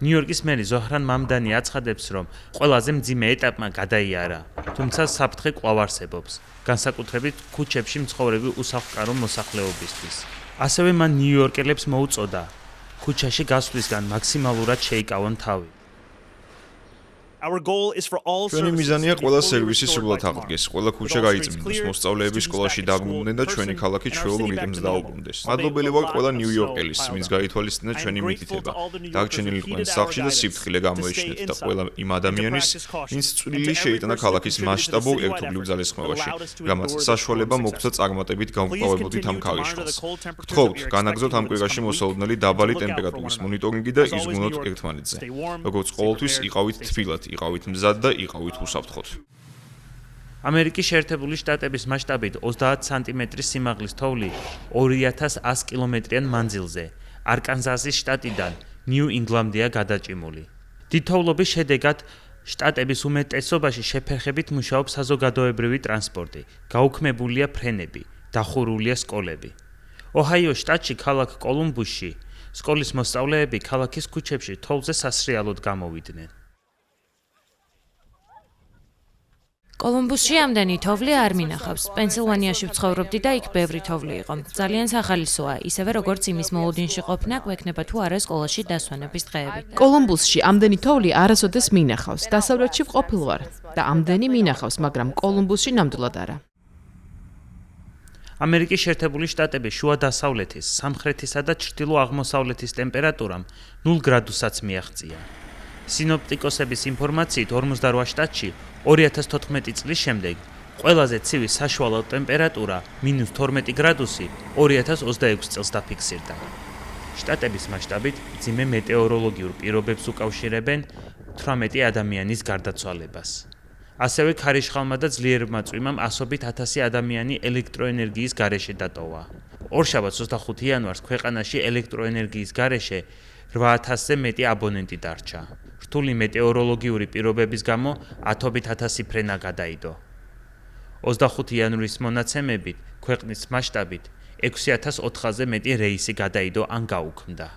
ნიუ-იორკის მერი ზოჰრან მამდანი აცხადებს, რომ ყველაზე მძიმე ეტაპმა გადაიარა, თუმცა საფრთხე კვლავ არსებობს, განსაკუთრებით ქუჩებში მცხოვრები უსახლკარო მოსახლეობისთვის. ასევე მან ნიუ-იორკელებს მოუწოდა ქუჩაში გასვლისგან მაქსიმალურად შეიკავონ თავი. ჩვენი მიზანია ყველა სერვისი სრულად აღდგეს, ყველა ქუჩა გაიწმინდეს, მოსწავლეები სკოლაში დაბრუნდნენ და ჩვენი ქალაქი ჩვეულ რიტმს დაუბრუნდეს. მადლობელი ვარ ყველა ნიუ-იორკელის, ვინც გაითვალისწინა ჩვენი მითითება. დაგრჩენილიყვნენ სახლში და სიფრთხილე გამოიჩინეთ და ყველა იმ ადამიანის, ვინც წვლილი შეიტანა ქალაქის მასშტაბურ ერთობლივ ძალისხმევაში, რამაც საშუალება მოგვცა წარმატებით გავმკლავებოდით ამ ქარიშხალს. გთხოვთ, განაგრძოთ ამ კვირაში მოსალოდნელი დაბალი ტემპერატურის მონიტორინგი და იზღუნოთ ერთმანეთზე. როგორც ყოველთვის იყავით თბილად, იყავით მზად და იყავით უსაფრთხოდ. ამერიკის შეერთებული შტატების მასშტაბით 30 სანტიმეტრის სიმაღლის თოვლი 2100 კილომეტრიან მანძილზე არკანზასის შტატიდან ნიუ-ინგლანდია გადაჭიმული. დიდთოვლობის შედეგად შტატების უმეტესობაში შეფერხებით მუშაობს საზოგადოებრივი ტრანსპორტი, გაუქმებულია ფრენები, დახურულია სკოლები. ოჰაიოს შტატში ქალაქ კოლუმბუსში სკოლის მოსწავლეები ქალაქის ქუჩებში თოვლზე სასრიალოდ გამოვიდნენ. კოლუმბუსში ამდენი თოვლი არ მინახავს. პენსილვანიაში ვცხოვრობდი და იქ ბევრი თოვლი იყო. ძალიან სახალისოა, ისევე როგორც იმის მოლოდინში ყოფნა, გვექნება თუ არა სკოლაში დასვენების დღეები. კოლუმბუსში ამდენი თოვლი არასოდეს მინახავს. დასავლეთში ვყოფილ ვარ და ამდენი მინახავს, მაგრამ კოლუმბუსში ნამდვილად არა. ამერიკის შეერთებული შტატების შუა დასავლეთის, სამხრეთისა და ჩრდილო-აღმოსავლეთის ტემპერატურამ 0 გრადუსაც მიაღწია. სინოპტიკოსების ინფორმაციით 48 შტატში 2014 წლის შემდეგ ყველაზე ცივი საშუალო ტემპერატურა -12 გრადუსი 2026 წელს დაფიქსირდა. შტატების მასშტაბით მძიმე მეტეოროლოგიურ პირობებს უკავშირებენ 18 ადამიანის გარდაცვალებას. ასევე ქარიშხალმა და ძლიერმა წვიმამ ასობით 1000 ადამიანი ელექტროენერგიის გარეშე დატოვა. ორშაბათს 25 იანვარს ქვეყანაში ელექტროენერგიის გარეშე 8000-ზე მეტი აბონენტი დარჩა. რთული მეტეოროლოგიური პირობების გამო 10,000 ფრენა გადაიდო. 25 იანვრის მონაცემებით ქვეყნის მასშტაბით 6400-ზე მეტი რეისი გადაიდო ან გაუქმდა.